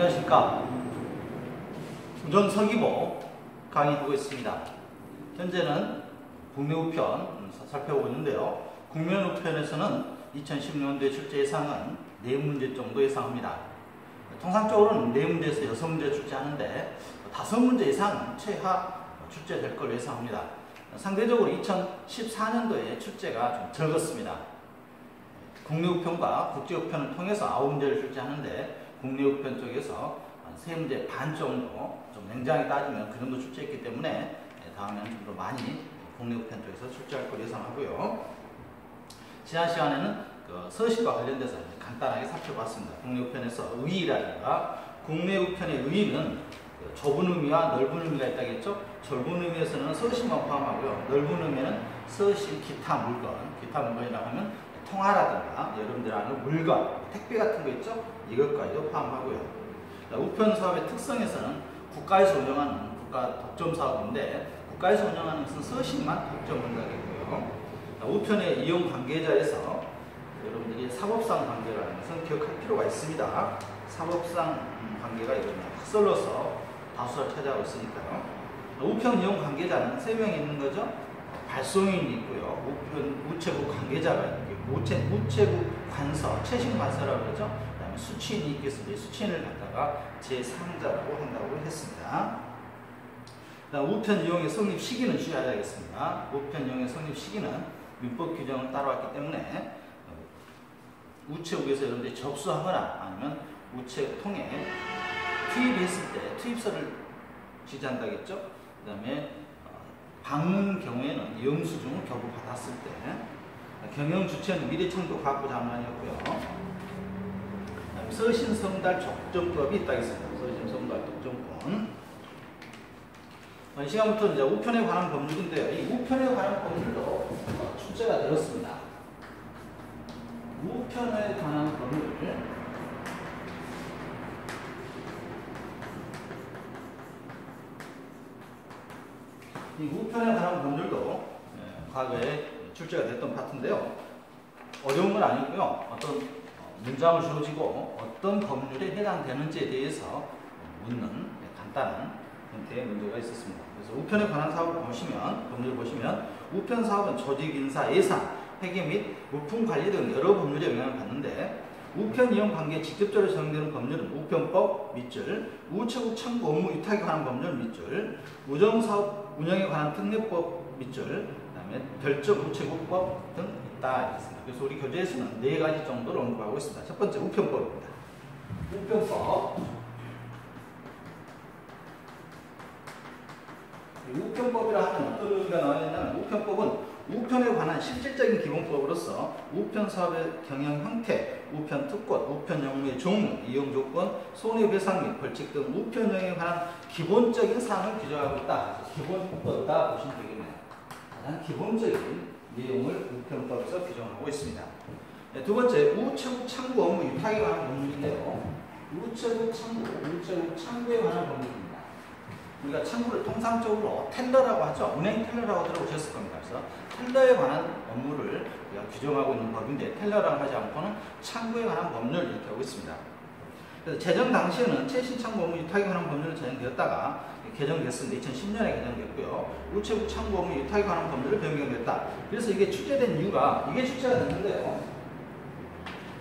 안녕하십니까. 우전 서기보 강의 두고 있습니다. 현재는 국내우편 살펴보고 있는데요. 국내우편에서는 2016년도에 출제 예상은 4문제 정도 예상합니다. 통상적으로는 4문제에서 6문제 출제하는데 5문제 이상은 최하 출제될 걸로 예상합니다. 상대적으로 2014년도에 출제가 좀 적었습니다. 국내우편과 국제우편을 통해서 9문제를 출제하는데 국내우편 쪽에서 한 3문제 반 정도, 좀 냉정하게 따지면 그 정도 출제했기 때문에 다음에는 좀 더 많이 국내우편 쪽에서 출제할 걸로 예상하고요. 지난 시간에는 그 서식과 관련돼서 간단하게 살펴봤습니다. 국내우편에서 의의라든가 국내우편의 의의는 좁은 의미와 넓은 의미가 있다겠죠. 좁은 의미에서는 서식만 포함하고요. 넓은 의미는 서식, 기타 물건이라고 하면 통화라든가 여러분들 아는 물건, 택배 같은 거 있죠? 이것까지도 포함하고요. 우편 사업의 특성에서는 국가에서 운영하는 국가 독점 사업인데 국가에서 운영하는 것은 서식만 독점한다겠고요. 우편의 이용 관계자에서 여러분들이 사법상 관계라는 것은 기억할 필요가 있습니다. 사법상 관계가 학설로서 다수를 차지하고 있으니까요. 우편 이용 관계자는 3명이 있는 거죠. 발송인이 있고요. 우체국 관계자가 있고, 우체국 관서, 최신 관서라고 그러죠. 그 다음에 수취인이 있겠습니다. 수취인을 갖다가 제3자라고 한다고 했습니다. 우편 이용의 성립 시기는 주의하야겠습니다. 우편 이용의 성립 시기는 민법 규정을 따라왔기 때문에 우체국에서 여러분들이 접수하거나 아니면 우체통에 투입했을 때 투입서를 지지한다겠죠. 그 다음에 방문 경우에는 영수증을 겨우 받았을 때 경영 주체는 미래창조과학부 장관이었고요. 서신성달 적정법이 있다겠습니다. 서신성달 적정법. 이 시간부터 이제 우편에 관한 법률인데요. 이 우편에 관한 법률도 출제가 되었습니다. 우편에 관한 법률. 이 우편에 관한 법률도 과거에 출제가 됐던 파트인데요. 어려운 건 아니고요. 어떤 문장을 주어지고 어떤 법률에 해당되는지에 대해서 묻는 간단한 형태의 문제가 있었습니다. 그래서 우편에 관한 사업을 보시면, 법률을 보시면 우편 사업은 조직, 인사, 예산, 회계 및 물품 관리 등 여러 법률에 영향을 받는데 우편 이용 관계에 직접적으로 적용되는 법률은 우편법 밑줄, 우체국 창구 업무 위탁에 관한 법률 밑줄, 우정사업 운영에 관한 특례법 밑줄, 그 다음에 별적 우체국법 등 있다. 그래서 우리 교재에서는 4가지 정도를 언급하고 있습니다. 첫 번째 우편법입니다. 우편법. 우편법이라 하면 어떤 의미가 나와있냐면 우편법은 우편에 관한 실질적인 기본법으로서 우편 사업의 경영 형태, 우편 특권, 우편 업무의 종류, 이용 조건, 손해배상 및 벌칙 등 우편 운영에 관한 기본적인 사항을 규정하고 있다. 기본법이다 보시면 되겠네요. 가장 기본적인 내용을 우편법에서 규정하고 있습니다. 네, 두 번째, 우체국 창구 업무 위탁에 관한 법률인데요. 우체국 창구에 관한 법률입니다. 우리가 창구를 통상적으로 텔러라고 하죠. 은행 텔러라고 들어보셨을 겁니다. 그래서 텔러에 관한 업무를 우리가 규정하고 있는 법인데 텔러라고 하지 않고는 창구에 관한 법률을 이렇게 하고 있습니다. 그래서 제정 당시에는 최신 창구 업무 위탁에 관한 법률은 제정되었다가 개정됐습니다. 2010년에 개정됐고요. 우체국 창구 업무 위탁에 관한 법률을 변경됐다. 그래서 이게 출제된 이유가 이게 출제가 됐는데요.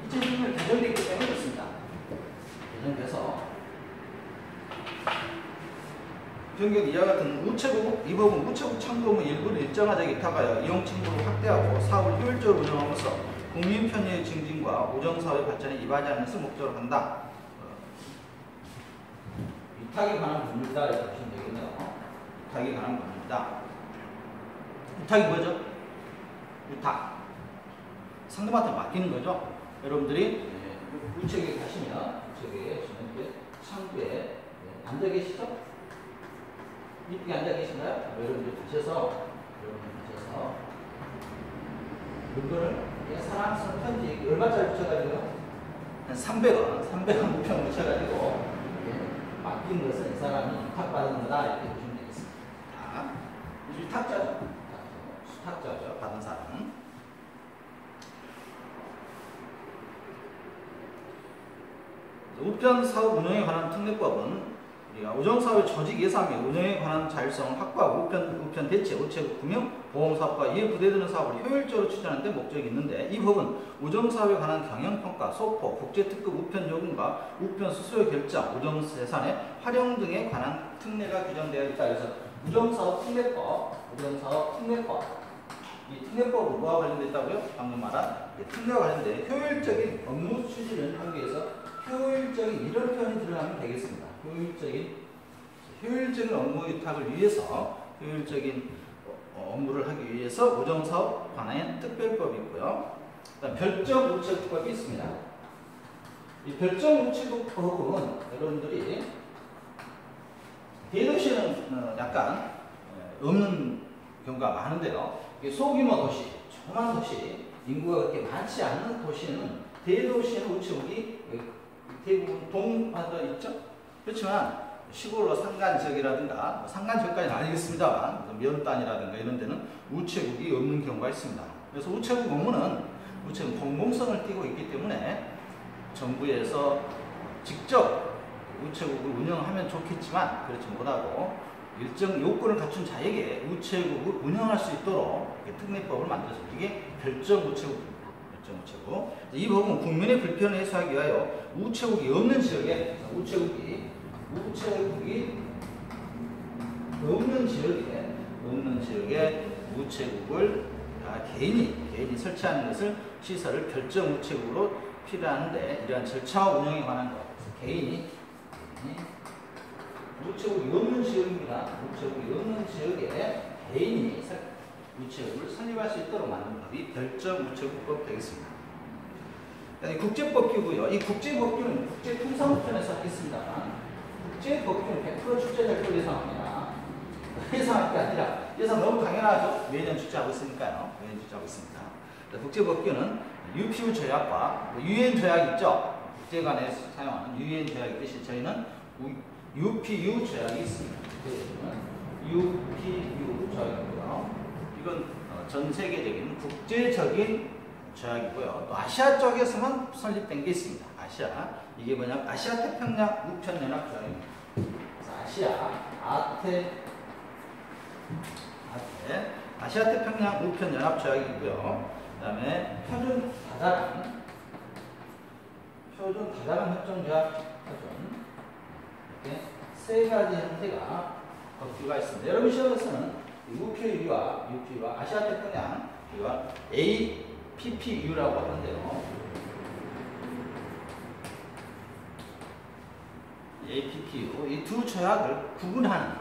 2010년에 개정됐기 때문에 그렇습니다. 개정돼서 변경 이와 같은 우체국, 이 법은 우체국 창구 업무 일부를 일정하게 위탁하여 이용 창구를 확대하고 사업을 효율적으로 운영하면서 국민 편의의 증진과 우정사업의 발전에 이바지 하는 것을 목적으로 한다. 위탁에 관한 법률이다 이렇게 보시면 되겠네요. 위탁에 관한 법률이다. 위탁이 뭐죠? 위탁. 상대방한테 맡기는 거죠. 여러분들이 우체국에 가시면 창구에 앉아 계시죠? 이쁘게 앉아 계신가요? 여러분들 가셔서 물건을 사랑스러운 편지 얼마짜리 붙여가지고요? 한 300원 우편 붙여가지고 맡긴 것은 이 사람이 위탁받은 거다 이렇게 보시면 되겠습니다. 위탁자죠. 수탁자죠. 받은 사람. 우편 사업 운영에 관한 특례법은 우리가 우정사업의 조직 예산및 운영에 관한 자율성을 확보하고 우편 대체, 우체국, 금융, 보험사업과 이에 부대되는 사업을 효율적으로 추진하는 데 목적이 있는데, 이 법은 우정사업에 관한 경영평가, 소포, 국제특급 우편 요금과 우편 수수료 결정, 우정재산의 활용 등에 관한 특례가 규정되어 있다. 그래서 우정사업 특례법, 이 특례법은 뭐와 관련되어 있다고요? 방금 말한 특례와 관련된 효율적인 업무 추진을 하기 위해서 효율적인 이런 표현이 들어가면 되겠습니다. 효율적인 업무 위탁을 위해서 효율적인 업무를 하기 위해서 우정사업 관한 특별법이 있고요. 그다음 별정우체국법이 있습니다. 이 별정우체국법은 여러분들이 대도시는 약간 없는 경우가 많은데요. 소규모 도시, 조그만 도시, 인구가 그렇게 많지 않는 도시는 대도시는 우체국이 대부분 동파되어 있죠. 그렇지만 시골로 산간 지역이라든가, 산간 지역까지는 아니겠습니다만 면단이라든가 이런 데는 우체국이 없는 경우가 있습니다. 그래서 우체국 업무는 우체국 공공성을 띠고 있기 때문에 정부에서 직접 우체국을 운영하면 좋겠지만 그렇지 못하고 일정 요건을 갖춘 자에게 우체국을 운영할 수 있도록 특례법을 만들었습니다. 이게 별정우체국입니다. 별정우체국. 이 법은 국민의 불편을 해소하기 위하여 우체국이 없는 지역에 없는 지역에 우체국을 개인이 설치하는 것을 시설을 별정우체국으로 필요하는데, 이러한 절차와 운영에 관한 것, 개인이 우체국이 없는 지역입니다. 우체국이 없는 지역에 개인이 우체국을 설립할 수 있도록 만든 법이 별정우체국법 되겠습니다. 국제법규고요. 이 국제법규는 국제통상편에서 하겠습니다만, 국제법규는 100% 출제될 걸 예상합니다. 예상할 게 아니라, 예상 너무 당연하죠. 매년 출제하고 있으니까요. 매년 출제하고 있습니다. 국제법규는 UPU 조약과 UN 조약 있죠. 국제간에 사용하는 UN 조약 있듯이 저희는 UPU 조약이 있습니다. UPU 조약이고요. 이건 전 세계적인 국제적인 조약이고요. 또 아시아 쪽에서만 설립된 게 있습니다. 이게 뭐냐? 아시아 태평양 우편 연합 조약입니다. 그래서 아시아 태평양 우편 연합 조약이고요. 그다음에 표준 다자간 협정 조약 이렇게 세 가지 형태가 법규가 있습니다. 여러분 시험에서는 UPU와 아시아 태평양 우리가 APPU라고 하는데요. APPU 이 두 조약을 구분하는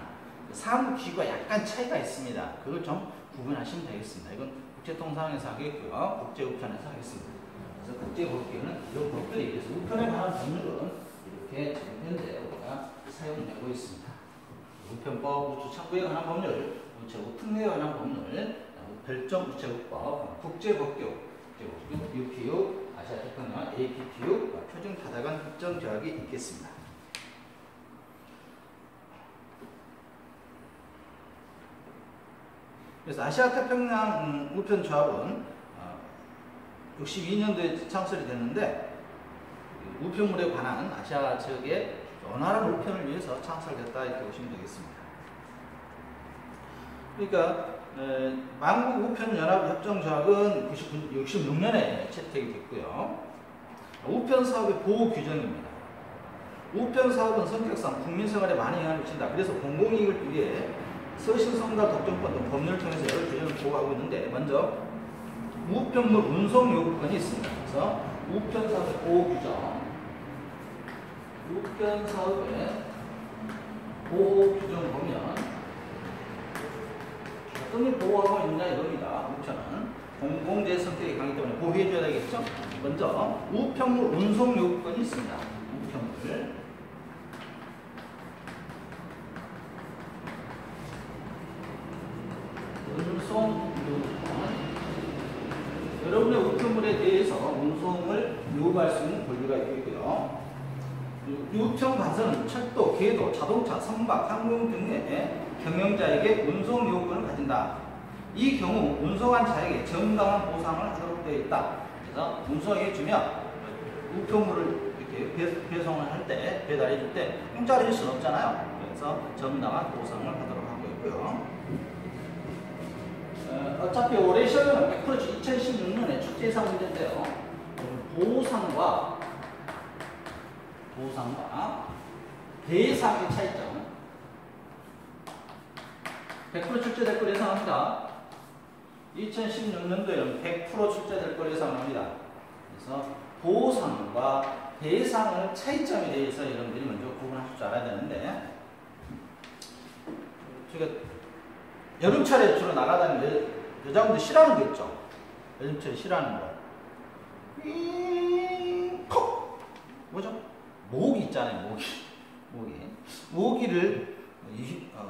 사무 기구가 약간 차이가 있습니다. 그걸 좀 구분하시면 되겠습니다. 이건 국제통상에서 하겠고요. 국제우편에서 하겠습니다. 그래서 국제법규는 이런 법들이, 그래서 우편에 관한 법률은 이렇게 지금 현재 우리가 사용되고 있습니다. 우편법, 우주창구에 관한 법률, 우체국 특례에 관한 법률, 별정우체국법, 국제법규, UPU, 아시아 태평양, APPU, 표준 다자간 협정 조약이 있겠습니다. 그래서 아시아 태평양 우편 조합은 62년도에 창설이 됐는데, 우편물에 관한 아시아 지역의 원활한 우편을 위해서 창설됐다 이렇게 보시면 되겠습니다. 그러니까 만국 우편 연합 협정 조약은 66년에 채택이 됐고요. 우편 사업의 보호 규정입니다. 우편 사업은 성격상 국민 생활에 많은 영향을 미친다. 그래서 공공이익을 위해 서신성과 독점권 등 법률을 통해서 여러 규정을 보호하고 있는데, 먼저 우편물 운송 요구권이 있습니다. 그래서 우편 사업의 보호 규정, 우편 사업의 보호 규정 보면 어떤 게 보호하고 있느냐 이겁니다. 우편은 공공재 성격이 강하기 때문에 보호해줘야 되겠죠. 먼저 우편물 운송 요구권이 있습니다. 우편물 운송 요구권, 여러분의 우편물에 대해서 운송을 요구할 수 있는 권리가 있고요. 우편 관서는 철도, 궤도, 자동차, 선박, 항공 등의 경영자에게 운송 요구권을 가진다. 이 경우 운송한 자에게 정당한 보상을 하도록 되어 있다. 그래서 운송해 주면 우편물을 이렇게 배송을 할 때, 배달해 줄 때 공짜로 줄 수는 없잖아요. 그래서 정당한 보상을 하도록 하고 있고요. 어차피 올해 시험은 100% 2016년에 축제 예상 문제인데요. 보상과 대상의 차이점. 100% 출제될 걸 예상합니다. 2016년도에는 100% 출제될 걸 예상합니다. 그래서 보상과 대상의 차이점에 대해서 여러분들이 먼저 구분하실 줄 알아야 되는데, 제가 여름철에 주로 나가다니는 여자분들 싫어하는 거 있죠? 여름철에 싫어하는 거. 콕! 뭐죠? 모기 있잖아요, 모기를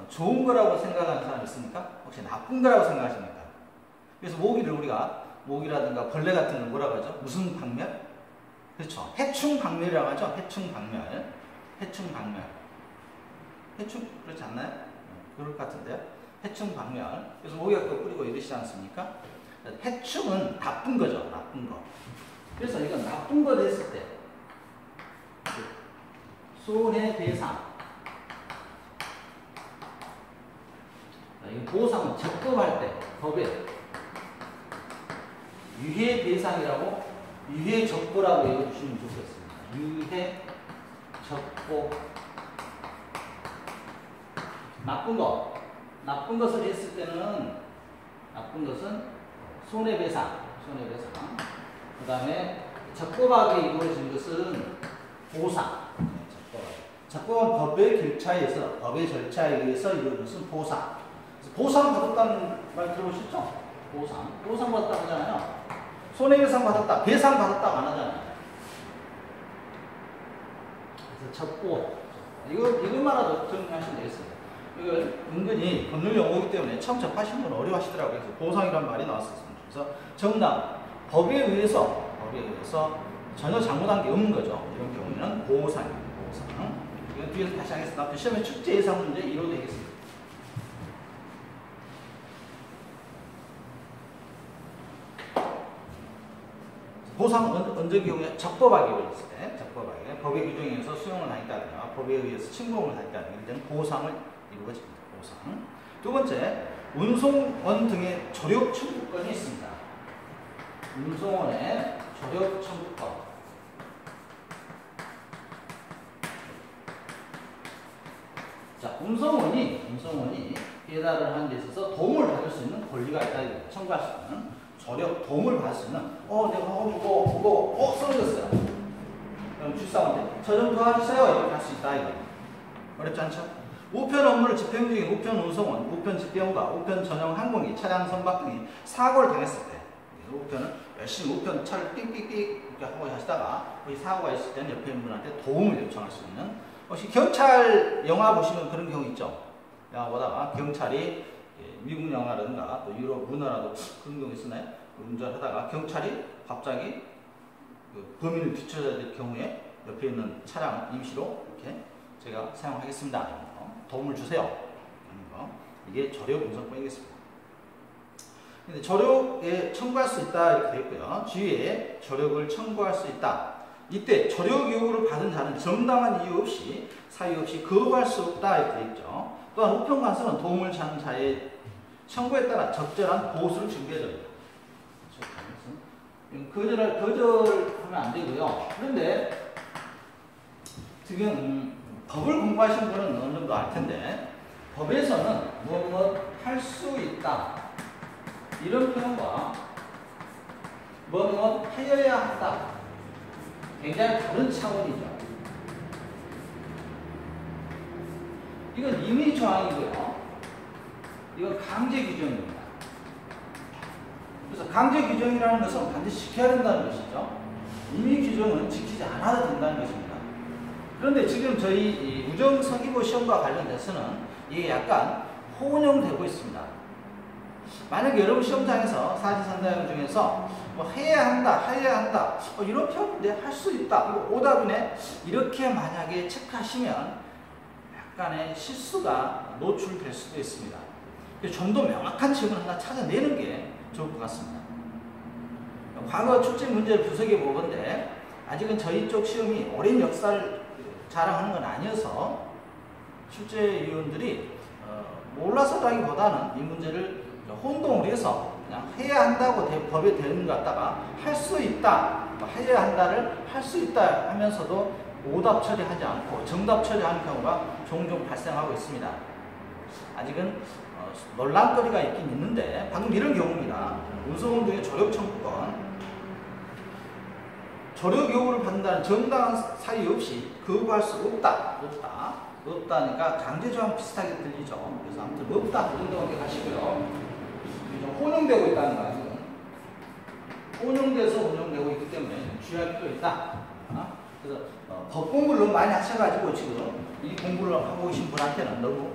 좋은 거라고 생각하는 사람 있습니까? 혹시 나쁜 거라고 생각하십니까? 그래서 모기를 우리가 모기라든가 벌레 같은 걸 뭐라고 하죠? 무슨 박멸? 그렇죠. 해충박멸이라고 하죠. 해충박멸. 해충 그렇지 않나요? 그럴 것 같은데요. 해충박멸. 그래서 모기가 그거 뿌리고 이러시지 않습니까? 해충은 나쁜 거죠. 나쁜 거. 그래서 이건 나쁜 거 됐을 때 손해배상. 이 보상은 적법할 때 법에 유해배상이라고 유해적보라고 외워주시면 좋겠습니다. 유해적보. 나쁜 것을 했을 때는 나쁜 것은 손해배상. 그 다음에 적법하게 이루어진 것은 보상. 적법은 법의 절차에 의해서 이루어진 것은 보상. 보상 받았다는 말 들어보셨죠? 보상 받았다고 하잖아요. 손해배상 받았다, 배상 받았다고 안 하잖아요. 그래서 적보. 이것만으로도 정리하시면 되겠습니다. 이걸 은근히 법률 용어이기 때문에 처음 접하시는 분 어려워하시더라고요. 그래서 보상이라는 말이 나왔었습니다. 그래서 정답, 법에 의해서 전혀 잘못한 게 없는 거죠. 이런 경우에는 보상입니다. 보상. 이건 뒤에서 다시 하겠습니다. 시험에 축제 예상 문제 1호 되겠습니다. 보상은 언제 경우에 적법하게 이루어졌을 때, 법의 규정에 의해서 수용을 하겠다든가 법에 의해서 침공을 하겠다든가 이럴 때는 보상을 이루어집니다. 보상. 두 번째, 운송원 등의 조력 청구권이 있습니다. 운송원의 조력 청구권. 자, 운송원이 배달을 하는 데 있어서 도움을 받을 수 있는 권리가 있다. 청구할 수 있는 조력, 도움을 받을 수 있는 내가 무거워 쓰러졌어요. 그럼 주상한테 저 좀 도와주세요. 이렇게 할 수 있다. 이거 어렵지 않죠? 우편 업무를 집행 중인 우편 운송원, 우편 집행과 우편 전용 항공기, 차량 선박 등이 사고를 당했을 때, 우편은 열심히 우편 차를 삑삑삑 이렇게 하고 하시다가 사고가 있을 때는 옆에 있는 분한테 도움을 요청할 수 있는. 혹시 경찰 영화 보시면 그런 경우 있죠? 영화 보다가 경찰이 미국 영화라든가 또 유럽 문화라도 그런 경우 있었나요? 운전하다가 경찰이 갑자기 그 범인을 뒤쳐야 될 경우에 옆에 있는 차량을 임시로 이렇게 제가 사용하겠습니다. 도움을 주세요. 하는 거. 이게 조력 운송권이겠습니다. 근데 조력에 청구할 수 있다 이렇게 되어 있고요. 주위에 조력을 청구할 수 있다. 이때 조력 요구를 받은 자는 정당한 이유 없이 사유 없이 거부할 수 없다 이렇게 되어 있죠. 또한 우편관서는 도움을 찾는 자의 청구에 따라 적절한 보수를 준비해야 됩니다. 거절하면 안 되고요. 그런데 지금 법을 공부하신 분은 어느 정도 알 텐데 법에서는 무엇 할 수 있다 이런 표현과 무엇 하여야 한다 굉장히 다른 차원이죠. 이건 임의 조항이고요. 이건 강제 규정입니다. 그래서 강제 규정이라는 것은 반드시 지켜야 된다는 것이죠. 임의 규정은 지키지 않아도 된다는 것입니다. 그런데 지금 저희 우정서기보 시험과 관련돼서는 이게 약간 혼용되고 있습니다. 만약에 여러분 시험장에서 사지선다형 중에서 뭐 해야 한다 이런 표현인데 할 수 있다 이거 오답이네 이렇게 만약에 체크하시면 약간의 실수가 노출될 수도 있습니다. 좀 더 명확한 질문 하나 찾아내는 게 좋을 것 같습니다. 과거 출제 문제를 분석해 보건데 아직은 저희 쪽 시험이 오랜 역사를 자랑하는 건 아니어서 출제위원들이 몰라서라기보다는 이 문제를 혼동을 해서 그냥 해야 한다고 법에 되는 것 같다가 할 수 있다, 해야 한다를 할 수 있다 하면서도 오답 처리하지 않고 정답 처리하는 경우가 종종 발생하고 있습니다. 아직은 논란거리가 있긴 있는데 방금 이런 경우입니다. 운송운동의 조력 청구권, 조력 요구를 받는다는 정당한 사유 없이 거부할 수 없다니까 강제조항 비슷하게 들리죠. 그래서 아무튼 없다 그 정도만 가시고요. 혼용되고 있다는 거 아니에요. 혼용돼서 운용되고 있기 때문에 주의할 필요 있다. 그래서 법 공부를 너무 많이 하셔가지고 지금 이 공부를 하고 계신 분한테는 너무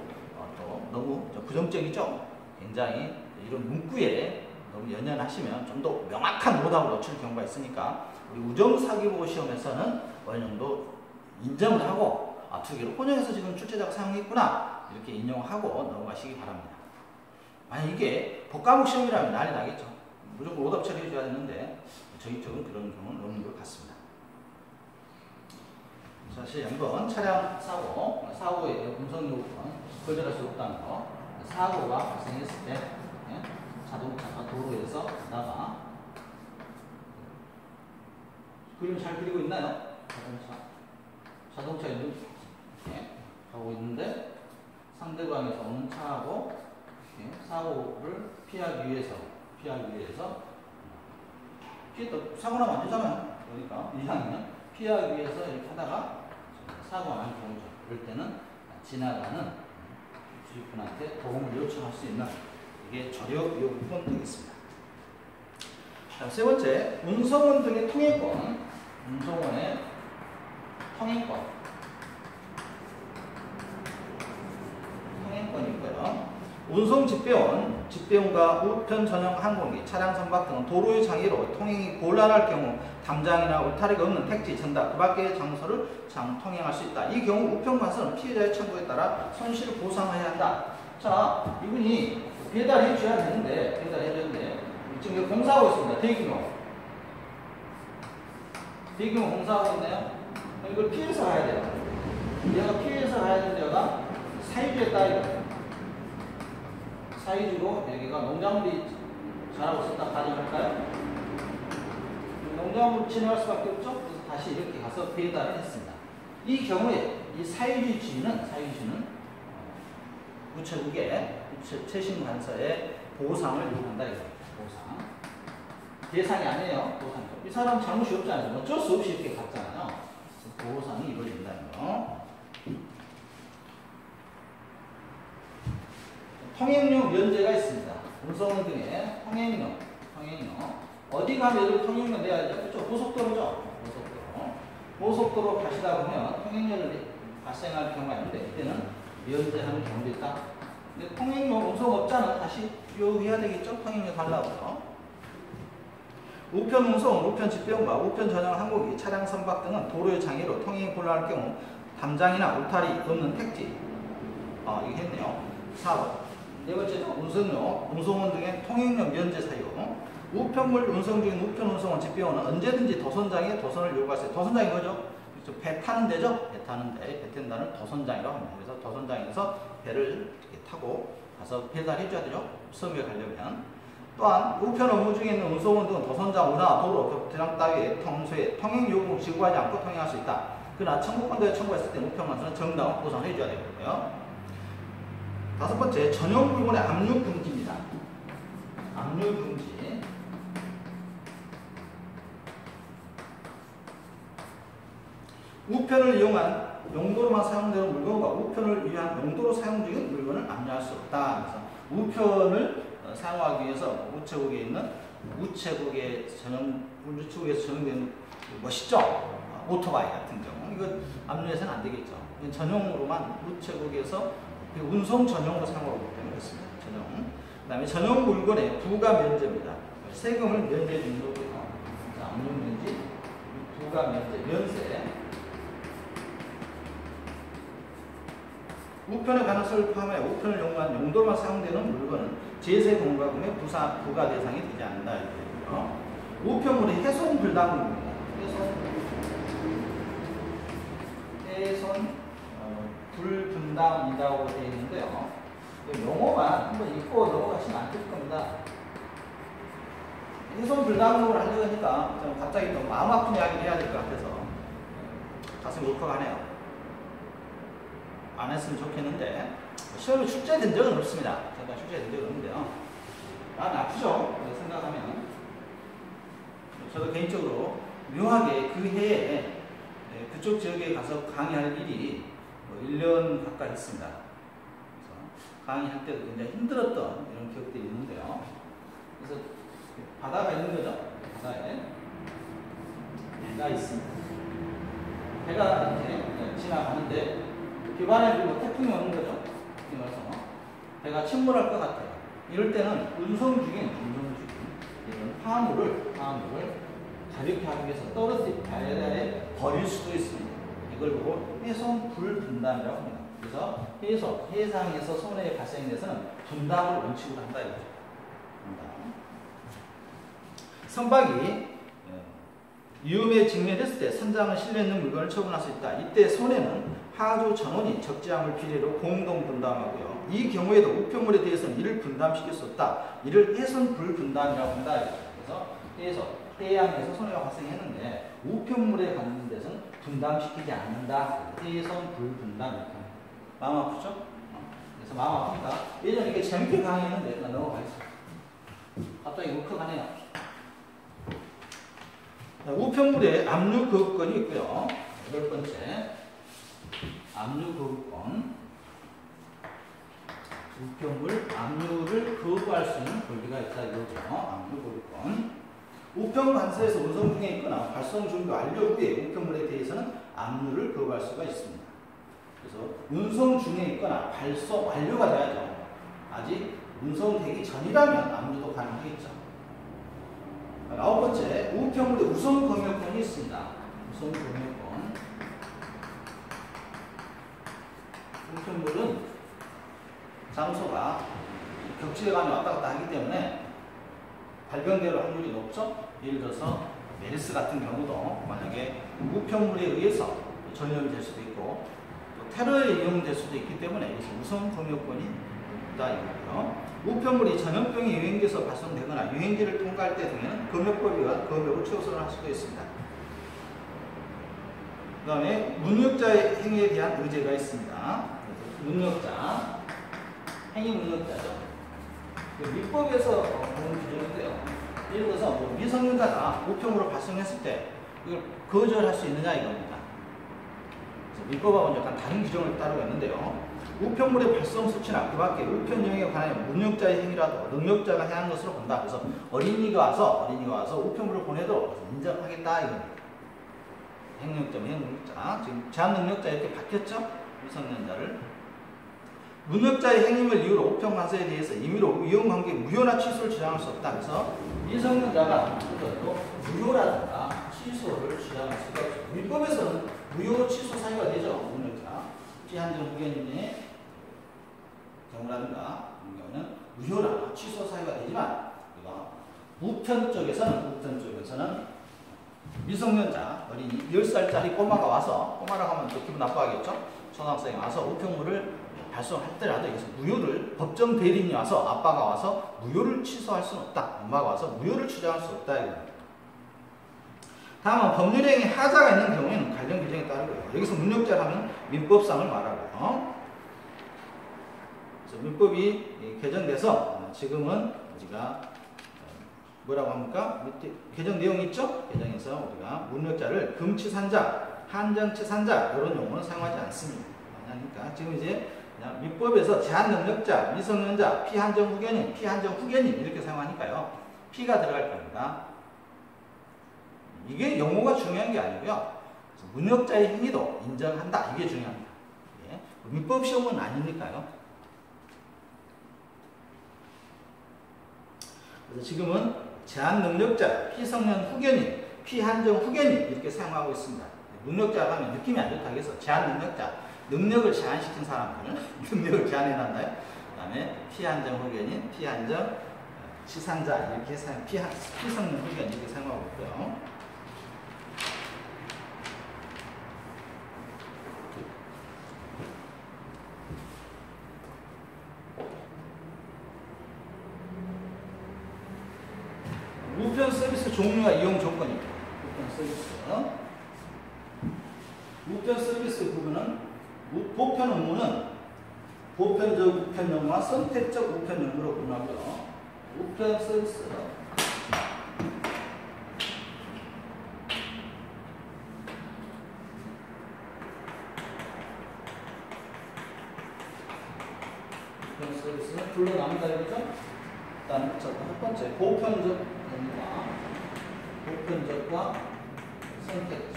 부정적이죠. 굉장히 이런 문구에 너무 연연하시면 좀 더 명확한 오답을 놓칠 경우가 있으니까 우리 우정사기보고 시험에서는 어느 정도 인정을 하고 두 개를 혼용해서 지금 출제자가 사용했구나 이렇게 인용하고 넘어가시기 바랍니다. 만약 이게 법과목 시험이라면 난리 나겠죠. 무조건 오답 처리해 줘야 되는데 저희 쪽은 그런 경우는 없는 것 같습니다. 자, 시2번 차량 사고의 음성요구권 거절할 수 없다는 거. 사고가 발생했을 때 자동차가 도로에서 가다가 그림 잘 그리고 있나요? 자동차 이렇게 가고 있는데 상대방에서 오는 차하고 사고를 피하기 위해서 피했다 사고 나면 안 되잖아요. 그러니까 이상이면 피하기 위해서 이렇게 하다가 사고가 난 경우죠. 그럴 때는 지나가는 주유분한테 도움을 요청할 수 있는 이게 조력 요구권 되겠습니다. 자, 세 번째, 운송원 등의 통행권. 운송원의 통행권이 있고요. 운송 집배원과 우편 전용 항공기, 차량 선박 등은 도로의 장애로 통행이 곤란할 경우 담장이나 울타리가 없는 택지, 전답, 그 밖의 장소를 통행할 수 있다. 이 경우 우편관서는 피해자의 청구에 따라 손실을 보상해야 한다. 자, 이분이 배달해줘야 되는데 지금 공사하고 있습니다. 대규모 공사하고 있네요. 이걸 피해서 가야 돼요. 얘가 피해서 가야 되는 데가 사유지에 따르거든요. 사유지로 여기가 농작물이 자라고 있었다 가정할까요? 농작물 지나갈 수밖에 없죠? 그래서 다시 이렇게 가서 배달을 했습니다. 이 경우에 이 사유지 주인은 우체국에 최신관서에 보상을 요구한다 이거예요. 보상. 대상이 아니에요. 보상. 이 사람 잘못이 없잖아요. 어쩔 수 없이 이렇게 갔잖아요. 보상이 이루어진다는 거. 통행료 면제가 있습니다. 운송원 등의 통행료. 어디 가면 여기 통행료 내야죠? 그렇죠? 고속도로죠? 고속도로 가시다 보면 통행료를 발생할 경우가 있는데 이때는 면제하는 경우도 있다. 근데 통행료 운송업자는 다시 요구해야 되겠죠? 통행료 달라고요. 우편 운송, 우편 집배원과 우편 전용 항공기, 차량 선박 등은 도로의 장애로 통행이 곤란할 경우 담장이나 울타리 없는 택지. 이거 했네요. 4번. 네 번째는 운송원 등의 통행료 면제 사유. 우편물 운송 중인 우편 운송원 집배원은 언제든지 도선장에 도선을 요구할 수 있어요. 도선장이 뭐죠? 배 타는 데죠? 배 타는데, 배 탄다는 도선장이라고 합니다. 그래서 도선장에서 배를 이렇게 타고 가서 배달해줘야 되죠? 섬에 가려면. 또한 우편 업무 중에 있는 운송원 등은 도선장, 운하, 도로, 교량 따위의 통소에 통행 요금을 지급하지 않고 통행할 수 있다. 그러나 청구권자에 청구했을 때 우편관서는 정당한 보상을 해줘야 되고요. 다섯 번째, 전용 물건의 압류 금지입니다. 압류 금지. 우편을 이용한 용도로만 사용되는 물건과 우편을 위한 용도로 사용 중인 물건을 압류할 수 없다. 그래서 우편을 사용하기 위해서 우체국에 있는 우체국에서 전용되는 멋있죠? 오토바이 같은 경우 이거 압류해서는 안 되겠죠. 전용으로만 우체국에서 운송 전용으로 사용하고 있기 그렇습니다. 전용. 그다음에 전용 물건의 부가 면제입니다. 세금을 면제해 주는 거고요. 압류 면제, 부가 면세. 우편의 가능성을 포함해 우편을 이용한 용도로만 사용되는 물건은 제세 공과금의 부가 대상이 되지 않는다. 이렇게 되고요. 우편물의 훼손 불당금입니다. 불분담이라고 되어 있는데요. 용어만 한번 읽고 넘어가시면 안 될 겁니다. 훼손 불가능을 하려고 하니까 좀 갑자기 또 마음 아픈 이야기를 해야 될 것 같아서 가슴이 울컥하네요. 안 했으면 좋겠는데 시험에 출제된 적은 없습니다. 제가 출제된 적은 없는데요. 마음이 아프죠? 생각하면. 저도 개인적으로 묘하게 그 해에 그쪽 지역에 가서 강의할 일이 1년 가까이 했습니다. 그래서 강의할 때도 굉장히 힘들었던 이런 기억들이 있는데요. 그래서 바다가 있는 거죠. 바다에 배가 있습니다. 배가 이렇게 지나가는데 기반에 그리고 태풍이 오는 거죠. 태풍이 와서 배가 침몰할 것 같아요. 이럴 때는 운송 중인 이런 화물을 가볍게 하기 위해서 떨어뜨리 바다에 버릴 수도 있습니다. 이걸 보고 훼손 불분담이라고 합니다. 그래서 해상에서 손해의 발생에 대해서는 분담을 원칙으로 한다 이거죠. 선박이 위험에 직면했을 때 선장은 실려 있는 물건을 처분할 수 있다. 이때 손해는 하주 전원이 적지 않을 비례로 공동 분담하고요. 이 경우에도 우편물에 대해서는 이를 분담시킬 수 없다. 이를 훼손 불분담이라고 한다. 그래서 해양에서 손해가 발생했는데 우편물에 가는 데서는 분담시키지 않는다. 훼손 불분담. 마음 아프죠? 그래서 마음 아프니까 예전에 이게 재밌게 강의했는데 나 넘어가겠습니다. 갑자기 울컥하네요. 우편물에 압류 거부권이 있고요. 8번째 압류 거부권. 우편물 압류를 거부할 수 있는 권리가 있다 이거죠. 압류 거부권. 우편 관서에서 운송 중에 있거나 발송 준비 완료 후에 우편물에 대해서는 압류를 거부할 수가 있습니다. 그래서 운송 중에 있거나 발송 완료가 돼야죠. 아직 운송되기 전이라면 압류도 가능하겠죠. 9번째, 우편물에 우선 검역권이 있습니다. 우선 검역권. 우편물은 장소가 격지대간에 왔다 갔다 하기 때문에 발병될 확률이 높죠. 예를 들어서 메르스 같은 경우도 만약에 우편물에 의해서 전염이 될 수도 있고 또 테러에 이용될 수도 있기 때문에 그래서 우선 검역권이 있다 이거고요. 우편물이 전염병이 유행돼서 발송되거나 유행지를 통과할 때 등에는 검역법이와 검역을 최우선을 할 수도 있습니다. 그 다음에 문역자의 행위에 대한 의제가 있습니다. 문역자, 행위 문역자죠. 민법에서 보는 규정인데요. 예를 들어서 뭐 미성년자가 우편물을 발송했을 때 이걸 거절할 수 있느냐 이겁니다. 민법하고는 약간 다른 규정을 따르고 있는데요. 우편물의 발송 수치나 그 밖에 우편 여행에 관한 문역자의 행위라도 능력자가 행한 것으로 본다. 그래서 어린이가 와서 우편물을 보내도 인정하겠다 이겁니다. 행력자, 행력자. 지금 제한 능력자 이렇게 바뀌었죠? 미성년자를. 문역자의 행임을 이유로 우편 관서에 대해서 임의로 이용관계 무효나 취소를 주장할 수 없다. 그래서 미성년자가 무효라든가 취소를 주장할 수가 없죠. 민법에서는 무효 취소 사유가 되죠. 문역자. 피한정 후견인의 경우라든가 이런 경우는 무효나 취소 사유가 되지만 우편 쪽에서는 미성년자 어린이 10살짜리 꼬마가 와서 꼬마라고 하면 또 기분 나빠하겠죠. 초등학생이 와서 우편물을 발송했더라도 여기서 무효를 법정 대리인이 와서 아빠가 와서 무효를 취소할 수는 없다. 엄마가 와서 무효를 주장할 수 없다. 이거. 다음은 법률행위 하자가 있는 경우에는 관련 규정에 따르고요. 여기서 문역자라면 민법상을 말하고요. 그래서 민법이 개정돼서 지금은 우리가 뭐라고 합니까? 개정 내용이 있죠? 개정에서 우리가 문역자를 금치산자, 한정치산자 이런 용어는 사용하지 않습니다. 그러니까 지금 이제 민법에서 제한능력자, 미성년자, 피한정 후견인, 피한정 후견인 이렇게 사용하니까요. 피가 들어갈 겁니다. 이게 용어가 중요한 게 아니고요. 문역자의 행위도 인정한다. 이게 중요합니다. 예. 민법 시험은 아니니까요. 그래서 지금은 제한능력자, 피성년 후견인, 피한정 후견인 이렇게 사용하고 있습니다. 능력자 하면 느낌이 안 좋다고 해서 제한능력자, 능력을 제한시킨 사람들, 능력을 제한해놨나요? 그 다음에 피한정 후견인, 피한정 치산자 이렇게 피성년 후견 이렇게 사용하고 있고요. 종류와 이용 조건입니다. 우편 서비스. 우편 서비스 부분은 보편 업무는 보편적 우편 업무와 선택적 우편 업무로 분하고요. 우편 서비스 우편 서비스는 둘로 나눈다 이거죠? 일단 첫 번째 보편적 업무와 보편적과 선택적.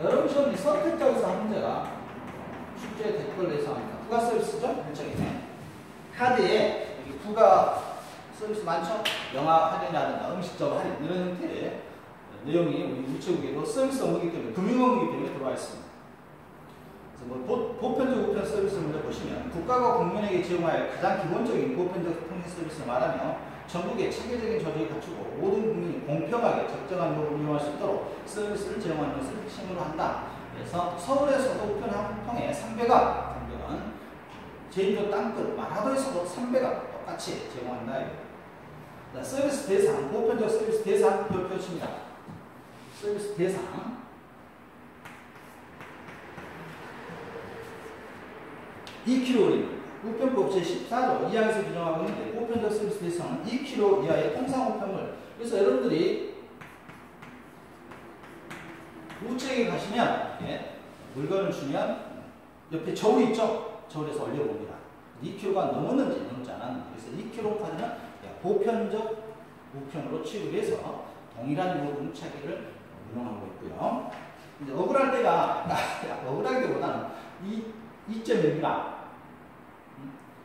여러분 시험이 선택적에서 한 문제가 숙제 댓글 예상합니다. 부가 서비스죠? 일정이네. 카드에 여기 부가 서비스 많죠? 영화 할인이라든가 음식점 할인 이런 형태의 내용이 우리 우체국에도 서비스 업무이기 때문에 금융 업무이기 때문에 들어와 있습니다. 그래서 뭐 보편적 우편 서비스 문제 보시면 국가가 국민에게 제공할 가장 기본적인 보편적 통신 서비스를 말하며 전국에 체계적인 조직을 갖추고 모든 국민이 공평하게 적정한 요금을 이용할 수 있도록 서비스를 제공하는 것을 핵심으로 한다. 그래서 서울에서도 우편 한 통에 300원, 제주도 땅끝, 마라도에서도 300원 똑같이 제공한다. 서비스 대상, 보편적 서비스 대상 표시입니다. 서비스 대상 2kg 우편법 제14조 2항에서 규정하고 있는데 보편적 서비스 대상은 2kg 이하의 통상 우편물. 그래서 여러분들이 우체국에 가시면 물건을 주면 옆에 저울 있죠? 저울에서 올려봅니다. 2kg가 넘었는지 넘지 않았는지. 그래서 2kg까지는 보편적 우편으로 취급해서 동일한 요금 차기를 운영하고 있고요. 이제 억울할 때가 억울하기보다는 2.1g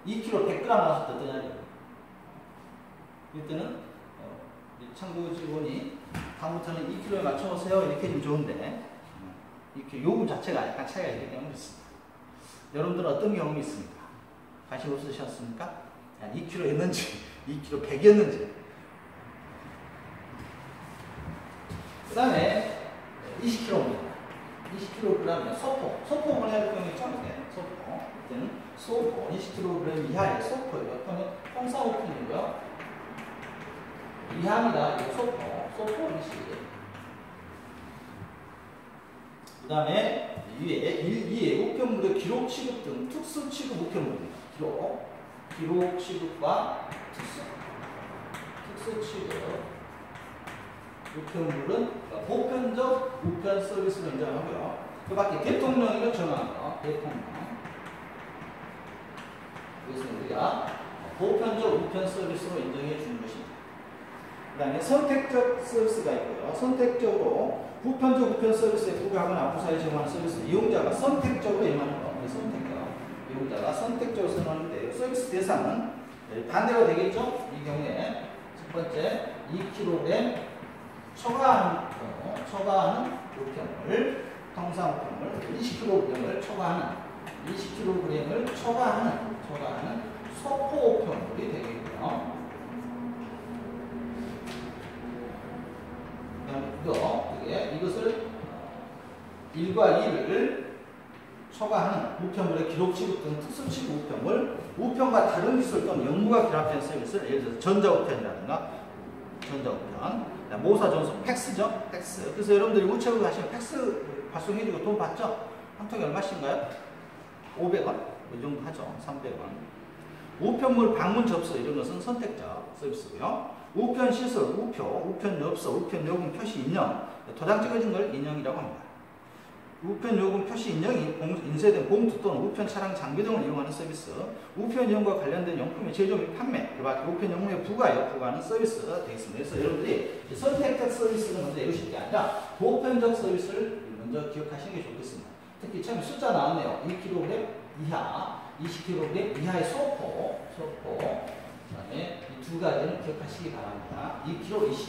2kg 100g 나왔을 때 어떠냐고요. 이때는 참고 직원이 다음부터는 2kg에 맞춰보세요 이렇게 해주면 좋은데 이렇게 요금 자체가 약간 차이가 있기 때문에 그렇습니다. 여러분들은 어떤 경험이 있습니까? 관심 없으셨습니까? 2kg였는지 2kg 100이었는지. 그 다음에 20kg입니다. 20kg이면 소포 해야 될 경우 있죠? 소포. 이때는 소포 20kg 이하의 소포예요. 통상 우편이고요. 이하입니다. 소포 20. 그 다음에 위에 1, 2의 우편물의 기록 취급 등 특수 취급 우편물입니다. 기록 취급과 특수 취급 우편물은 보편적 우편 서비스로 인정하고요. 그 밖에 대통령이 정한 거, 대통령. 그래서 우리가 보편적 우편 서비스로 인정해 주는 것입니다. 그 다음에 선택적 서비스가 있고요. 선택적으로 보편적 우편 서비스에 부가하거나 부사에 제공하는 서비스 이용자가 선택적으로 이용하는 거. 이용자가 선택적으로 사용하는데 서비스 대상은 반대가 되겠죠? 이 경우에 첫 번째 2kg 초과하는 우편물, 통상 우편물 20kg을 초과하는 소포 우편물이 되겠고요. 이것을 1과 2를 초과하는 우편물의 기록 취급 등 특수 취급 우편물, 우편과 다른 기술 또는 연구가 결합된 서비스를 예를 들어서 전자우편이라든가 전자우편, 모사 전송, 팩스죠? 팩스. 그래서 여러분들이 우체국 가시면 팩스 발송해주고 돈 받죠? 한 통에 얼마씩인가요? 500원? 이 정도 하죠. 300원. 우편물 방문 접수 이런 것은 선택적 서비스고요. 우편 시설, 우편 엽서, 우편 요금 표시 인형, 도장 찍어진 걸 인형이라고 합니다. 우편 요금 표시 인형이 인쇄된 봉투 또는 우편 차량 장비 등을 이용하는 서비스, 우편 이용과 관련된 용품의 제조 및 판매, 그 밖에 우편 용품의 부가하는 서비스가 되겠습니다. 그래서 여러분들이 선택적 서비스를 먼저 외우실 게 아니라 보편적 서비스를 먼저 기억하시는 게 좋겠습니다. 특히 처음에 숫자 나왔네요. 1kg 이하, 20kg 이하의 소포, 그 다음에 이 두 가지는 기억하시기 바랍니다. 2kg 20,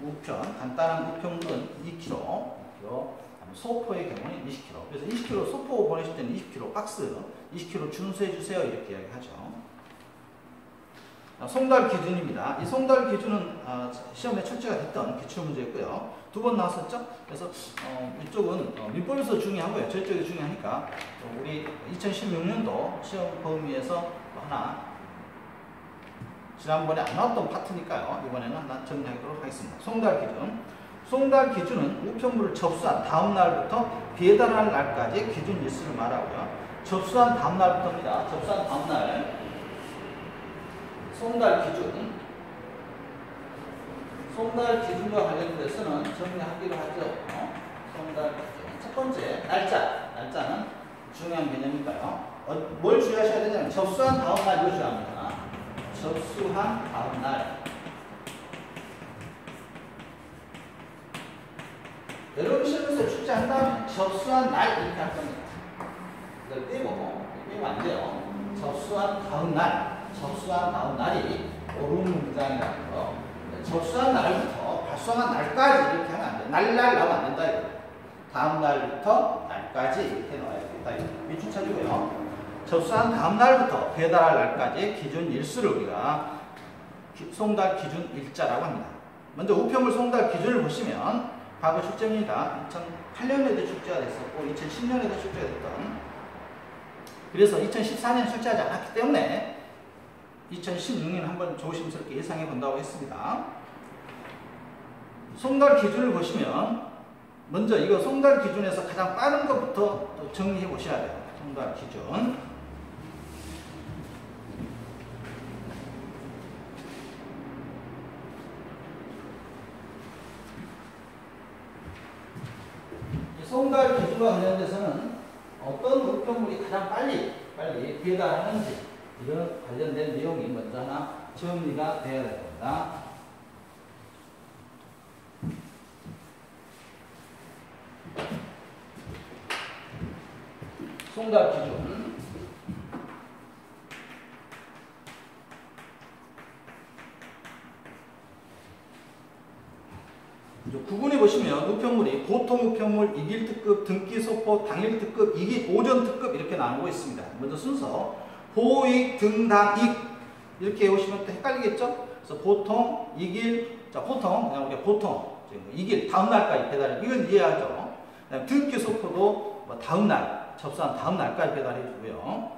우편, 간단한 우편물은 2kg, 소포의 경우는 20kg. 그래서 20kg 소포 보내실 때는 20kg 박스, 20kg 준수해 주세요 이렇게 이야기하죠. 송달 기준입니다. 이 송달 기준은 시험에 출제가 됐던 기출문제였고요. 2번 나왔었죠? 그래서 이쪽은 민법에서 중요하고요. 저쪽이 중요하니까 우리 2016년도 시험 범위에서 하나 지난번에 안 나왔던 파트니까요. 이번에는 하나 정리하도록 하겠습니다. 송달 기준. 송달 기준은 우편물을 접수한 다음 날부터 배달할 날까지 기준 일수를 말하고요. 접수한 다음 날부터입니다. 접수한 다음 날. 송달 기준. 송달 기준과 관련돼서는 정리하기로 하죠. 송달 기준. 첫 번째, 날짜. 날짜는 중요한 개념이니까요. 뭘 주의하셔야 되냐면 접수한 다음 날 이거 주의합니다. 접수한 다음 날. 여러분 시험에서 출제한다면 접수한 날 이렇게 할 겁니다. 이걸 떼고 안 돼요. 접수한 다음 날. 접수한 다음 날이 옳은 문장이라는 거. 접수한 날부터 발송한 날까지 이렇게 하면 안 돼요. 날날 나오면 안 된다 이거. 다음 날부터 날까지 이렇게 넣어야 된다 이거. 밑줄 쳐주고요. 접수한 다음 날부터 배달할 날까지 기준 일수를 우리가 송달 기준 일자라고 합니다. 먼저 우편물 송달 기준을 보시면 과거 출제입니다. 2008년에도 출제가 됐었고 2010년에도 출제가 됐던, 그래서 2014년 출제하지 않았기 때문에 2016년 한번 조심스럽게 예상해 본다고 했습니다. 송달 기준을 보시면 먼저 이거 송달 기준에서 가장 빠른 것부터 또 정리해 보셔야 돼요. 송달 기준. 송달 기준과 관련돼서는 어떤 우편물이 가장 빨리 배달하는지 이런 관련된 내용이 먼저 하나 정리가 되어야 됩니다. 송달 기준. 구분해 보시면 우편물이 보통 우편물, 이길 특급, 등기 소포, 당일 특급, 이길 오전 특급 이렇게 나누고 있습니다. 먼저 순서 보익, 등당익 이렇게 해오시면 또 헷갈리겠죠? 그래서 보통, 이길, 자 보통 그냥 우리가 보통 이길 다음 날까지 배달해, 이건 이해하죠? 그다음에 등기 소포도 뭐 다음 날 접수한 다음 날까지 배달해 주고요.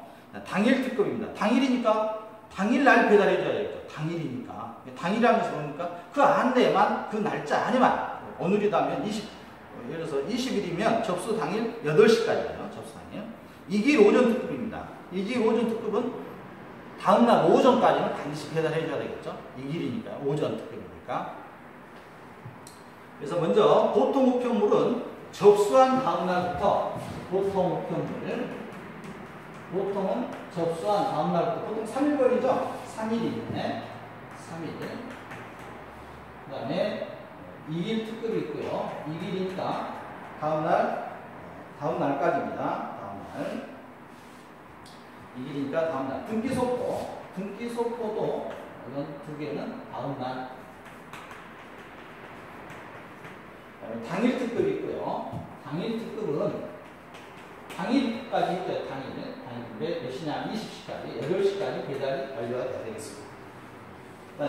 당일 특급입니다. 당일이니까 당일 날 배달해 줘야겠죠. 당일이니까. 당일하면서 뭡니까? 그 안내만, 그 날짜 안에만, 오늘이라면 예를 들어서 20일이면 접수 당일 8시까지예요. 접수 당일. 이길 오전 특급입니다. 이길 오전 특급은 다음날 오전까지는 반드시 배달해 줘야 되겠죠. 이길이니까, 오전 특급이니까. 그래서 먼저 보통 우편물은 접수한 다음날부터 보통은 접수한 다음날부터 보통 3일 걸리죠? 3일이네. 3일. 그 다음에 2일 특급이 있고요. 2일이니까 다음날까지입니다. 다음날. 2일이니까 다음날. 등기소포도 이건 두 개는 다음날. 당일 특급이 있고요. 당일 특급은 당일까지 있죠. 당일인데 몇 시냐면 20시까지, 8시까지 배달이 완료가 돼야 되겠습니다.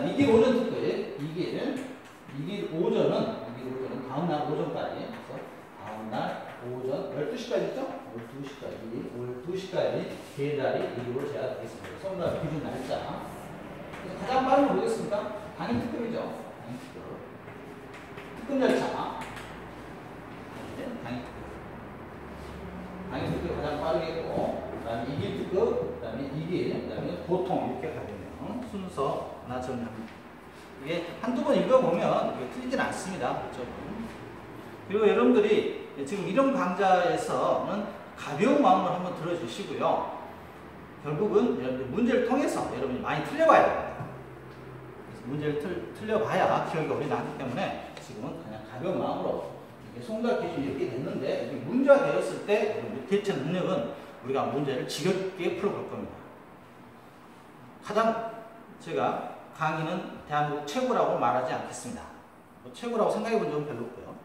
이길 오전 특급, 이길 오전은 다음날 오전까지, 그래서 다음날 오전 12시까지죠? 12시까지 배달이 이루어져야 되겠습니다. 송달 기준 날짜. 그래서 가장 빠른 건 뭐겠습니까? 당일 특급이죠. 당일 특급. 특급 열차. 당일 특급이 가장 빠르겠고, 그 다음에 이길 특급, 그 다음에 이길, 그 다음에 보통 이렇게 가겠네요. 순서 하나 정리합니다. 이게 한두 번 읽어보면 이게 틀리진 않습니다. 그렇죠? 그리고 여러분들이 지금 이런 강좌에서는 가벼운 마음으로 한번 들어주시고요. 결국은 여러분들 문제를 통해서 여러분이 많이 틀려봐야 됩니다. 그래서 문제를 틀려봐야 기억이 오래 나기 때문에 지금은 그냥 가벼운 마음으로 송달 기준이 이렇게 됐는데 문제가 되었을 때 대처 능력은 우리가 문제를 지겹게 풀어볼 겁니다. 가장 제가 강의는 대한민국 최고라고 말하지 않겠습니다. 뭐 최고라고 생각해 본 적은 별로 없고요.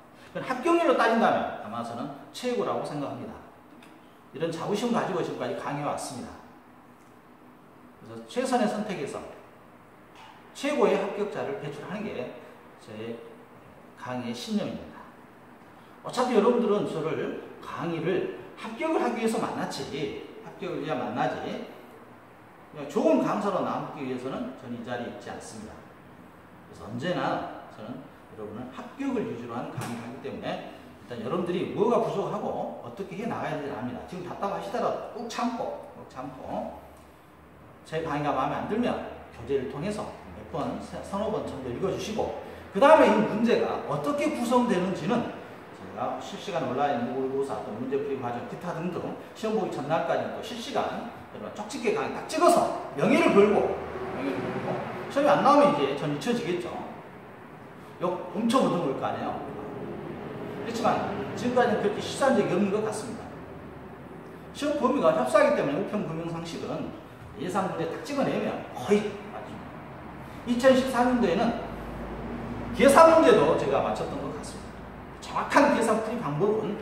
합격률로 따진다면 아마 저는 최고라고 생각합니다. 이런 자부심 가지고 지금까지 강의해 왔습니다. 그래서 최선의 선택에서 최고의 합격자를 배출하는 게 제 강의의 신념입니다. 어차피 여러분들은 저를 강의를 합격을 하기 위해서 만났지, 합격을 위해 만나지, 좋은 강사로 남기 위해서는 저는 이 자리에 있지 않습니다. 그래서 언제나 저는 여러분은 합격을 유지로 하는 강의를 하기 때문에 일단 여러분들이 뭐가 부족하고 어떻게 해 나가야 되는지 압니다. 지금 답답하시더라도 꾹 참고 제 강의가 마음에 안 들면 교재를 통해서 몇 번, 서너 번 정도 읽어주시고 그 다음에 이 문제가 어떻게 구성되는지는 제가 실시간 온라인 모의고사 또 문제풀이 과정 기타 등등 시험 보기 전날까지 또 실시간 쪽집게 강의 딱 찍어서 명예를 걸고 시험이 안 나오면 이제 전 잊혀지겠죠. 욕 엄청 얻어먹을 거 아니에요. 그렇지만 지금까지는 그렇게 실수한 적이 없는 것 같습니다. 시험 범위가 협소하기 때문에 우편금융상식은 예상 문제 딱 찍어내면 거의 맞습니다. 2014년도에는 계산 문제도 제가 맞췄던 것 같습니다. 정확한 계산 풀이 방법은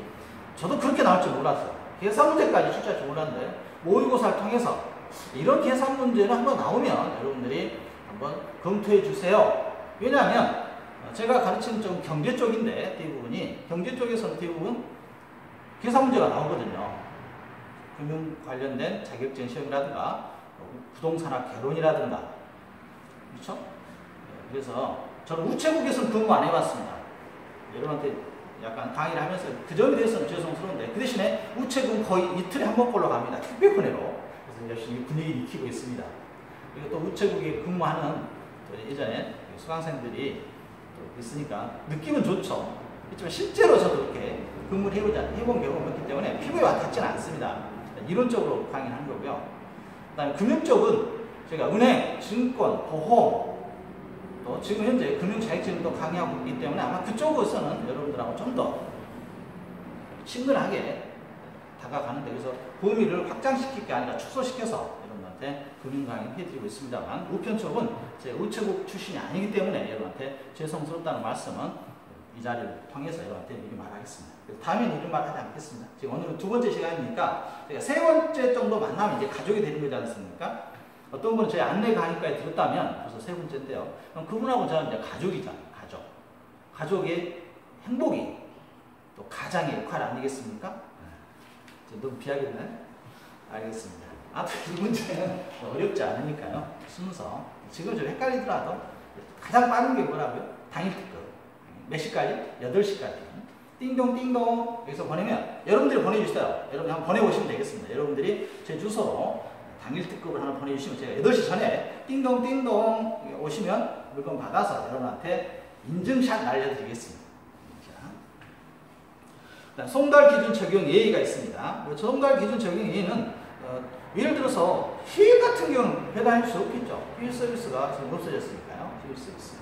저도 그렇게 나올 줄 몰랐어요. 계산 문제까지 출제할 줄 몰랐는데 모의고사를 통해서 이런 계산 문제는 한번 나오면 여러분들이 한번 검토해 주세요. 왜냐하면 제가 가르치는 쪽은 경제 쪽인데 대부분이 경제 쪽에서는 대부분 계산 문제가 나오거든요. 금융 관련된 자격증 시험이라든가 부동산학 개론이라든가 그렇죠? 그래서 저는 우체국에서는 근무 안 해봤습니다. 여러분한테 약간 강의를 하면서 그 점에 대해서는 죄송스러운데 그 대신에 우체국은 거의 이틀에 한 번꼴로 갑니다. 특별훈회로. 그래서 열심히 분위기를 익히고 있습니다. 그리고 또 우체국에 근무하는 예전에 수강생들이 또 있으니까 느낌은 좋죠. 그렇지만 실제로 저도 이렇게 근무를 해본 경험이 없기 때문에 피부에 와닿지는 않습니다. 이론적으로 강의를 하는 거고요. 그 다음에 금융 쪽은 제가 은행, 증권, 보험 또 지금 현재 금융 자격증도 강의하고 있기 때문에 아마 그쪽에서는 여러분들하고 좀 더 친근하게 다가가는데 그래서 범위를 확장시킬 게 아니라 축소시켜서 여러분한테 금융 강의를 해드리고 있습니다만 우편 쪽은 제 우체국 출신이 아니기 때문에 여러분한테 죄송스럽다는 말씀은 이 자리를 통해서 여러분한테 미리 말하겠습니다. 다음에는 이런 말 하지 않겠습니다. 지금 오늘은 두 번째 시간이니까 제가 세 번째 정도 만나면 이제 가족이 되는 거지 않습니까? 어떤 분은 저희 안내 강의까지 들었다면 벌써 세 번째인데요. 그럼 그분하고 저는 이제 가족이잖아요. 가족. 가족의 행복이 또 가장의 역할 아니겠습니까? 너무 비하게 되나요? 알겠습니다. 이 문제는 어렵지 않으니까요. 순서. 지금 좀 헷갈리더라도 가장 빠른 게 뭐라고요? 당일 특급. 몇 시까지? 8시까지. 띵동띵동 여기서 보내면 여러분들이 보내주세요. 여러분이 한번 보내보시면 되겠습니다. 여러분들이 제 주소로 당일 특급을 하나 보내주시면 제가 8시 전에 띵동띵동 오시면 물건 받아서 여러분한테 인증샷 날려드리겠습니다. 자, 송달 기준 적용 예의가 있습니다. 송달 기준 적용 예의는 예를 들어서 휴일 같은 경우는 배달할 수 없겠죠. 휴일 서비스가 지금 없어졌으니까요. 휴일 서비스.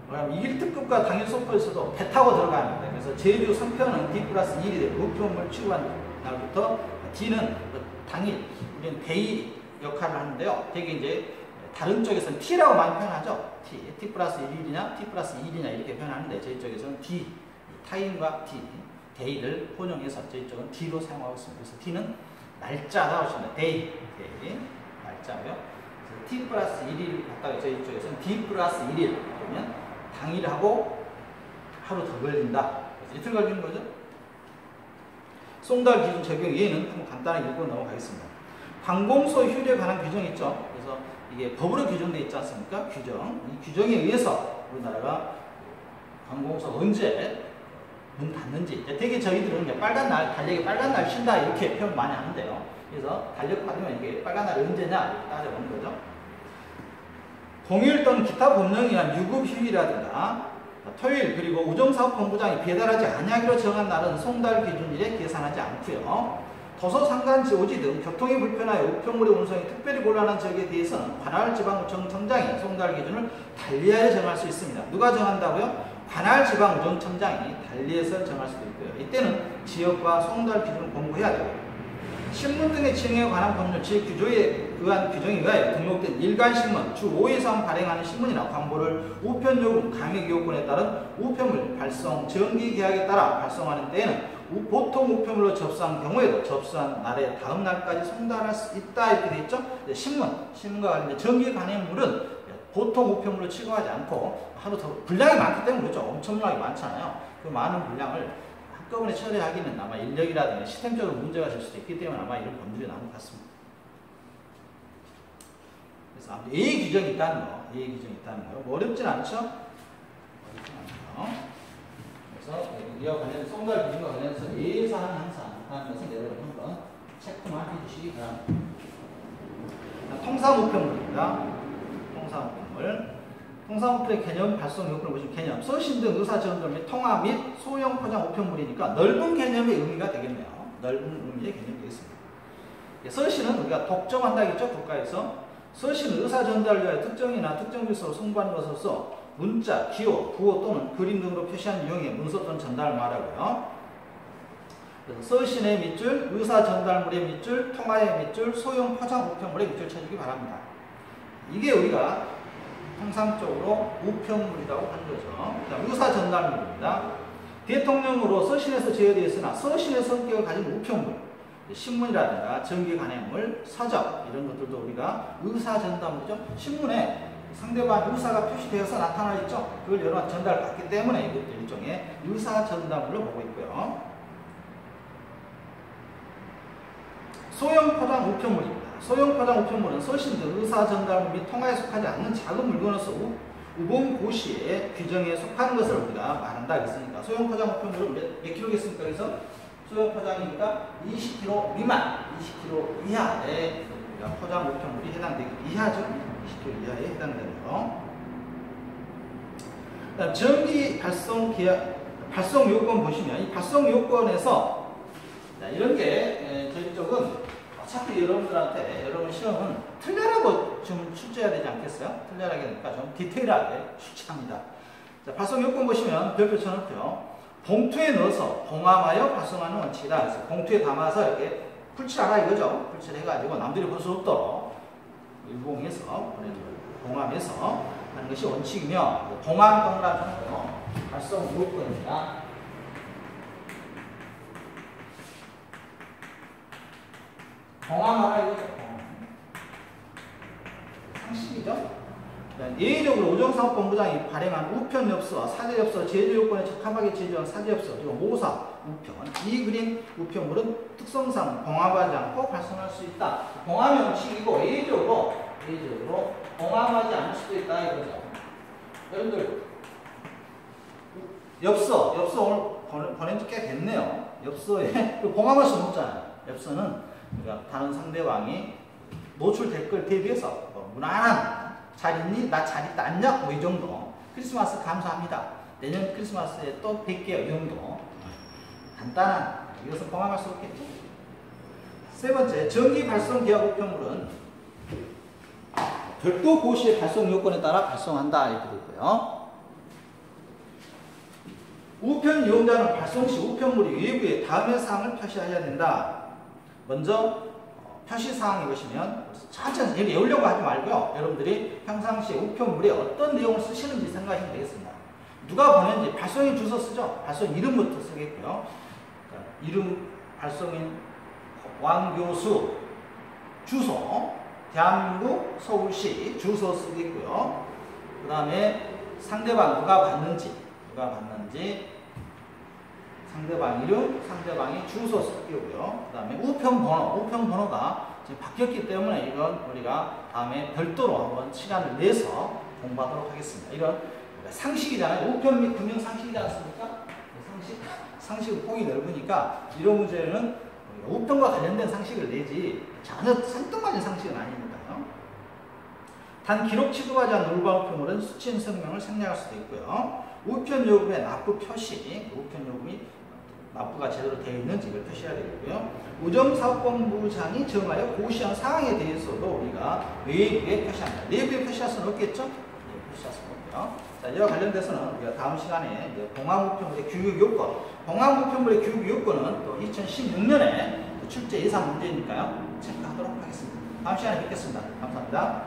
그럼 2일 특급과 당일 소포에서도 배 타고 들어가는데 그래서 제주 선편은 D+1이 되고 우편물 취급한 날부터 D는 당일, 우리는 데이 역할을 하는데요. 되게 이제 다른 쪽에서는 T라고 많이 표현하죠. T+1이냐, T+2이냐 이렇게 표현하는데 저희 쪽에서는 D, 타임과 D, 데이를 혼용해서 저희 쪽은 D로 사용하고 있습니다. 그래서 T는 날짜라고 하십니다. 데이, 날짜고요. T+1일 갖다가 저희 쪽에서는 D+1일 그러면 당일하고 하루 더 걸린다. 그래서 이틀 걸리는 거죠. 송달 기준 적용 예는 한번 간단하게 읽고 넘어가겠습니다. 관공서 휴일에 관한 규정이 있죠. 그래서 이게 법으로 규정되어 있지 않습니까? 규정. 이 규정에 의해서 우리나라가 관공서 언제 문 닫는지. 되게 저희들은 이제 빨간 날, 달력에 빨간 날 쉰다 이렇게 표현 많이 하는데요. 그래서 달력 받으면 이게 빨간 날이 언제냐 이렇게 따져보는 거죠. 공휴일 또는 기타 법령에 의한 유급 휴일이라든가 토요일 그리고 우정사업본부장이 배달하지 아니하기로 정한 날은 송달 기준일에 계산하지 않고요. 도서상간지 오지 등 교통이 불편하여 우편물의 운송이 특별히 곤란한 지역에 대해서는 관할지방우정청장이 송달 기준을 달리하여 정할 수 있습니다. 누가 정한다고요? 관할지방우정청장이 달리해서 정할 수도 있고요. 이때는 지역과 송달 기준을 공부해야 되고 신문 등의 진행에 관한 법률 제9조에 의한 규정에 의하여 등록된 일간신문, 주 5회 이상 발행하는 신문이나 광고를 우편요금 감액요건에 따른 우편물 발송 정기계약에 따라 발송하는 때에는 보통 우편물로 접수한 경우에도 접수한 날의 다음 날까지 송달할 수 있다 이렇게 되어 있죠. 신문과 관련된 정기 간행물은 보통 우편물로 취급하지 않고 하루 더 분량이 많기 때문에 그렇죠. 엄청나게 많잖아요. 그 많은 분량을 한꺼번에 처리하기는 아마 인력이라든가 시스템적으로 문제가 될 수도 있기 때문에 아마 이런 법률이 나온 것 같습니다. 그래서 아무튼 예의 규정이 있다는 거, 예의 규정이 있다는 거. 뭐 어렵진 않죠? 어렵진 않죠. 그래서 이와 관련 송달 기준과 관련해서 예의사항 항상 것은 여러분 한번 체크만 해주시기 바랍니다. 통사무평물입니다. 통사무평물. 통사무평의 개념, 발송 요건을 보시면 개념, 서신 등 의사 전달 및 통화 및 소형 포장 우편물이니까 넓은 개념의 의미가 되겠네요. 넓은 의미의 개념이 되겠습니다. 서신은 우리가 독점한다 했죠, 국가에서. 서신은 의사 전달을 위하여 특정이나 특정 질서로 송부하는 것으로서 문자, 기호, 부호 또는 그림 등으로 표시한 유형의 문서 또는 전달을 말하고요. 그래서 서신의 밑줄, 의사 전달물의 밑줄, 통화의 밑줄, 소형 포장 우편물의 밑줄 쳐주기 바랍니다. 이게 우리가 통상적으로 우편물이라고 하는 거죠. 의사 전달물입니다. 대통령으로 서신에서 제어되어 있으나 서신의 성격을 가진 우편물, 신문이라든가 정기 간행물, 서적 이런 것들도 우리가 의사 전달물이죠. 신문에 상대방 의사가 표시되어서 나타나 있죠. 그걸 여러 전달받기 때문에 이것도 일종의 의사 전달물로 보고 있고요. 소형 포장 우편물입니다. 소형 포장 우편물은 서신 등 의사 전달물 및 통화에 속하지 않는 작은 물건으로서 우봉고시의 규정에 속하는 것을 우리가 말한다 했으니까 소형 포장 우편물은 몇 킬로겠습니까? 그래서 소형 포장이니까 20kg 미만, 20kg 이하의 포장 우편물이 해당되기 이하죠. 20kg 이하에 해당되는 거. 그다음 정기 발송 계약, 발송 요건 보시면 이 발송 요건에서 이런 게 저희 쪽은 어차피 여러분들한테 여러분 시험은 틀려라고 좀 출제해야 되지 않겠어요? 틀려라게 되니까 좀 디테일하게 출제합니다. 자, 발송 요건 보시면 별표 쳐놓고요. 봉투에 넣어서 봉함하여 발송하는 원칙이다. 그래서 봉투에 담아서 이렇게 풀칠하라 이거죠. 풀칠해가지고 남들이 볼 수 없도록 일봉해서 봉함해서 하는 것이 원칙이며 봉함 동그라미 하고요. 발송 요건입니다. 봉함하라 이거죠. 상식이죠. 예외적으로 우정사업본부장이 발행한 우편엽서, 사제엽서, 제조요건에 적합하게 제조한 사제엽서, 그리고 모사, 우편, 이 그림 우편물은 특성상 봉함하지 않고 발송할 수 있다. 봉함의 원칙이고 예외적으로 봉함하지 않을 수도 있다 이거죠. 여러분들 엽서 오늘 보낸 지 꽤 됐네요. 엽서에 봉함할 수는 없잖아요. 엽서는 그러니까 다른 상대방이 노출될 걸 대비해서 무난한 잘 있니? 나 잘 있다 안녕? 뭐 이 정도. 크리스마스 감사합니다. 내년 크리스마스에 또 뵐게요. 이 정도. 간단한 이것은 봉함할 수 없겠죠. 세 번째, 정기 발송 계약 우편물은 별도 고시의 발송 요건에 따라 발송한다 이렇게 되고요. 우편 이용자는 발송 시 우편물이 외부에 다음의 사항을 표시해야 된다. 먼저 표시사항에 보시면 천천히 외우려고 하지 말고요. 여러분들이 평상시에 우편물에 어떤 내용을 쓰시는지 생각하시면 되겠습니다. 누가 보냈는지 발송인 주소 쓰죠. 발송 이름부터 쓰겠고요. 이름 발송인 왕교수 주소 대한민국 서울시 주소 쓰겠고요. 그 다음에 상대방 누가 받는지 상대방 이름, 상대방이 주소 쓰고요. 그 다음에 우편번호가 지금 바뀌었기 때문에 이건 우리가 다음에 별도로 한번 시간을 내서 공부하도록 하겠습니다. 이런 상식이잖아요. 우편 및 금융 상식이지 않습니까? 상식은 폭이 넓으니까 이런 문제는 우편과 관련된 상식을 내지 전혀 산뜻맞은 상식은 아닙니다요. 단 기록 취급하지 않는 울방 우편물은 수취인 성명을 생략할 수도 있고요. 우편 요금의 납부 표시, 우편 요금이 납부가 제대로 되어 있는지 이걸 표시해야 되겠고요. 우정사업본부장이 정하여 고시한 사항에 대해서도 우리가 외부에 표시합니다. 내부에 표시할 수는 없겠죠? 네, 표시할 수는 없고요. 자, 이와 관련돼서는 우리가 다음 시간에 봉함우편물의 교육요건, 봉함우편물의 교육요건은 또 2016년에 출제 예상 문제니까요. 체크하도록 하겠습니다. 다음 시간에 뵙겠습니다. 감사합니다.